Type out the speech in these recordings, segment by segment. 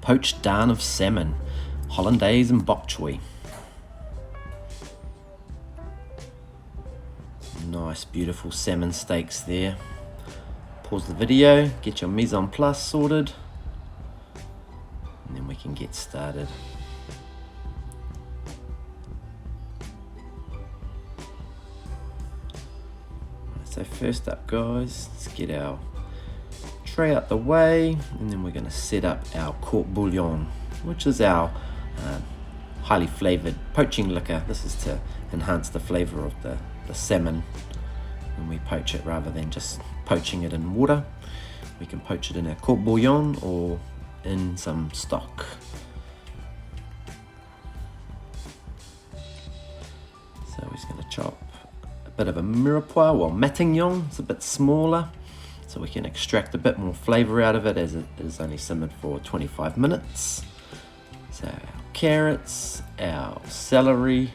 poached darne of salmon, Hollandaise and bokchoi. Nice, beautiful salmon steaks there. Pause the video, get your mise en place sorted, and then we can get started. So first up, guys, let's get our tray out the way, and then we're going to set up our court bouillon, which is our highly flavoured poaching liquor. This is to enhance the flavour of the salmon when we poach it, rather than just poaching it in water. We can poach it in our court bouillon or in some stock. So we're just going to chop a bit of a mirepoix or matignon. It's a bit smaller, so we can extract a bit more flavour out of it, as it is only simmered for 25 minutes. So our carrots, our celery,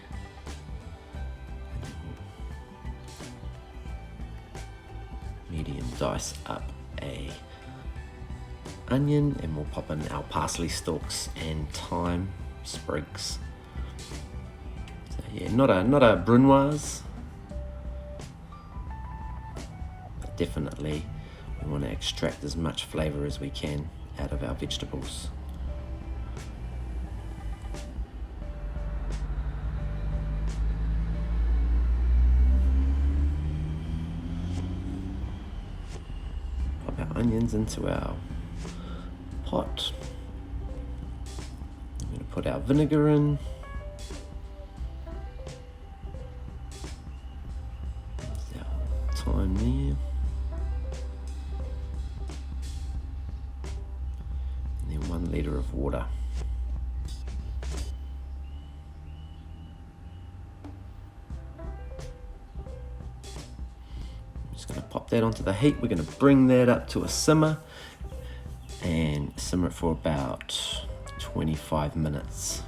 medium dice up a onion, and we'll pop in our parsley stalks and thyme sprigs. So yeah, not a brunoise, but definitely we want to extract as much flavour as we can out of our vegetables. Pop our onions into our pot. I'm going to put our vinegar in. There's our thyme there. And then 1 litre of water. Just going to pop that onto the heat. We're going to bring that up to a simmer and simmer it for about 25 minutes.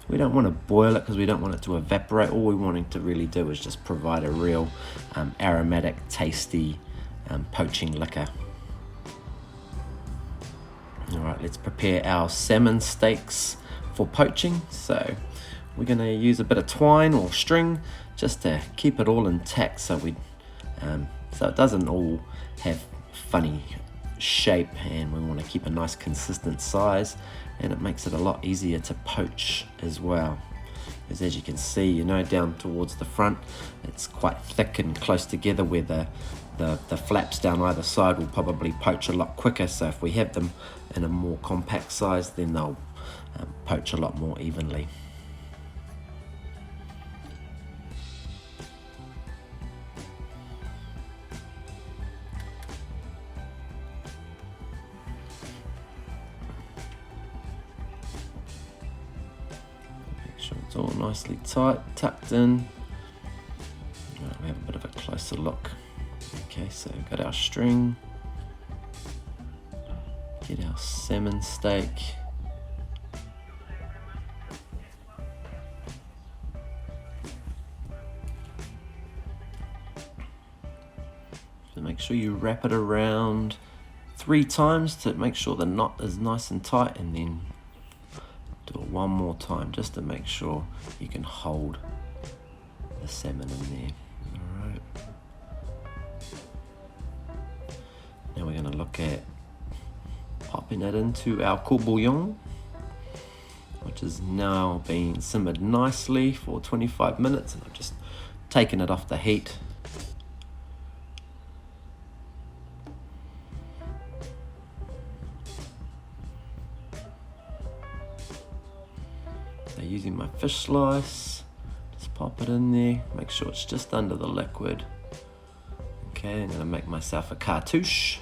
We don't want to boil it because we don't want it to evaporate. All we're wanting to really do is just provide a real aromatic, tasty poaching liquor. Alright, let's prepare our salmon steaks for poaching. So we're going to use a bit of twine or string just to keep it all intact, so so it doesn't all have funny shape, and we want to keep a nice consistent size, and it makes it a lot easier to poach as well, because as you can see, down towards the front it's quite thick and close together, where the flaps down either side will probably poach a lot quicker. So if we have them in a more compact size, then they'll poach a lot more evenly. Sure it's all nicely tight, tucked in. Right, we have a bit of a closer look. Okay, so we've got our string, get our salmon steak, so make sure you wrap it around 3 times to make sure the knot is nice and tight, and then do it 1 more time just to make sure you can hold the salmon in there. Alright. Now we're going to look at popping it into our court bouillon, which is now being simmered nicely for 25 minutes, and I've just taken it off the heat. So using my fish slice, just pop it in there, make sure it's just under the liquid. Okay, I'm going to make myself a cartouche.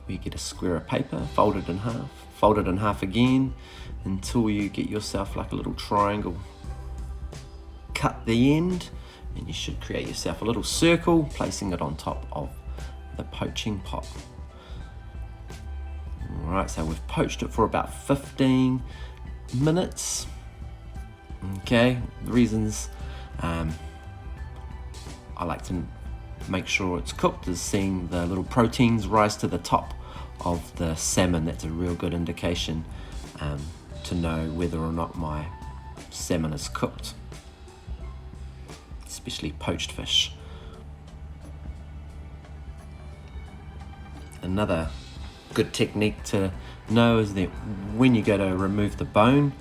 We get a square of paper, fold it in half again until you get yourself like a little triangle. Cut the end, and you should create yourself a little circle, placing it on top of the poaching pot. Alright, so we've poached it for about 15 minutes. Okay, the reasons I like to make sure it's cooked is seeing the little proteins rise to the top of the salmon. That's a real good indication to know whether or not my salmon is cooked, especially poached fish. Another good technique to know is that when you go to remove the bone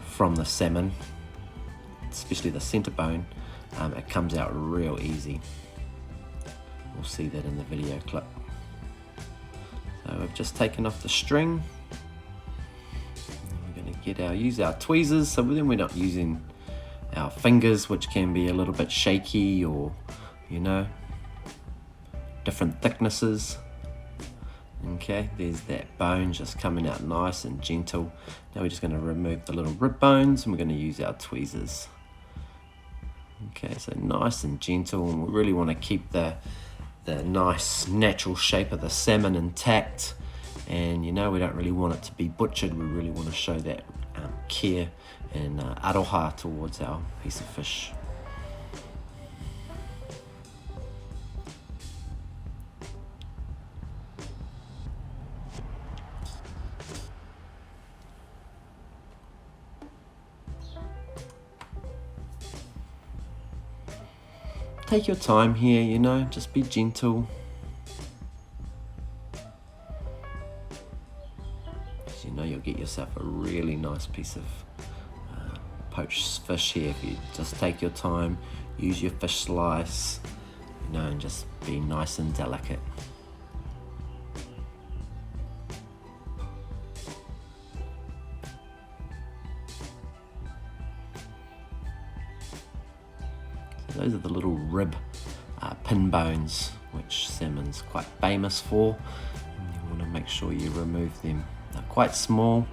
from the salmon, especially the center bone, it comes out real easy. We'll see that in the video clip. So we've just taken off the string. We're going to use our tweezers, so then we're not using our fingers, which can be a little bit shaky, or different thicknesses. Okay, there's that bone just coming out nice and gentle. Now we're just going to remove the little rib bones, and we're going to use our tweezers. Okay, so nice and gentle, and we really want to keep the nice natural shape of the salmon intact, and we don't really want it to be butchered. We really want to show that care and aroha towards our piece of fish. Take your time here, just be gentle. You'll get yourself a really nice piece of poached fish here if you just take your time, use your fish slice, and just be nice and delicate. Those are the little rib pin bones, which salmon's quite famous for. And you want to make sure you remove them. They're quite small,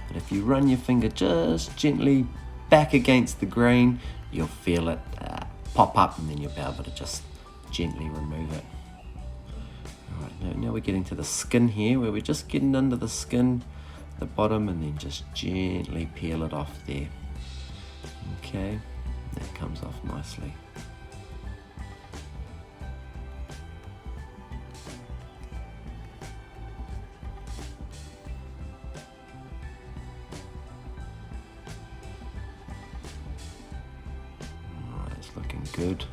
but if you run your finger just gently back against the grain, you'll feel it pop up, and then you'll be able to just gently remove it. Alright, now we're getting to the skin here, where we're just getting under the skin, the bottom, and then just gently peel it off there. Okay, that comes off nicely. Looking good.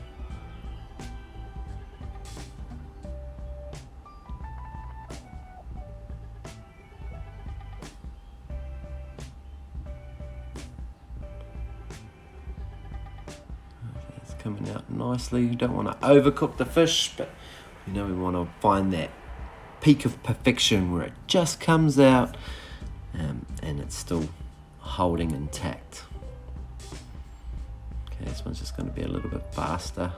It's coming out nicely. You don't want to overcook the fish, but we want to find that peak of perfection where it just comes out and it's still holding intact. This one's just going to be a little bit faster.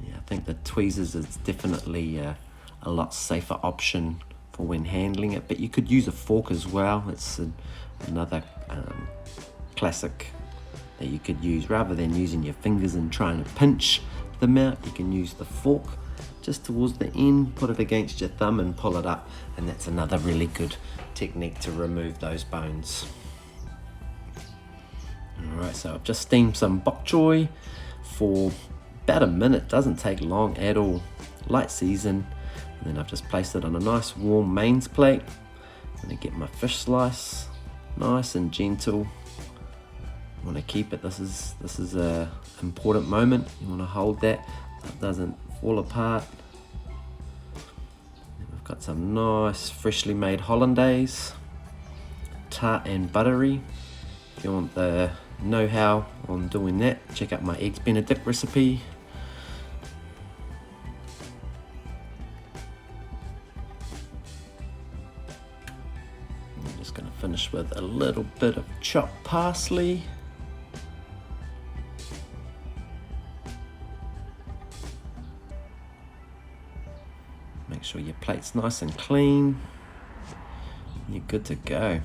Yeah, I think the tweezers is definitely a lot safer option for when handling it, but you could use a fork as well. It's another classic that you could use. Rather than using your fingers and trying to pinch them out, you can use the fork just towards the end, put it against your thumb and pull it up, and that's another really good technique to remove those bones. Alright, so I've just steamed some bokchoi for about a minute, doesn't take long at all, light season, and then I've just placed it on a nice warm mains plate. I'm going to get my fish slice, nice and gentle. I want to keep it, this is a important moment, you want to hold that so it doesn't fall apart. And we've got some nice freshly made Hollandaise, tart and buttery. If you want the know-how on doing that, check out my eggs Benedict recipe. I'm just going to finish with a little bit of chopped parsley. Make sure your plate's nice and clean. You're good to go.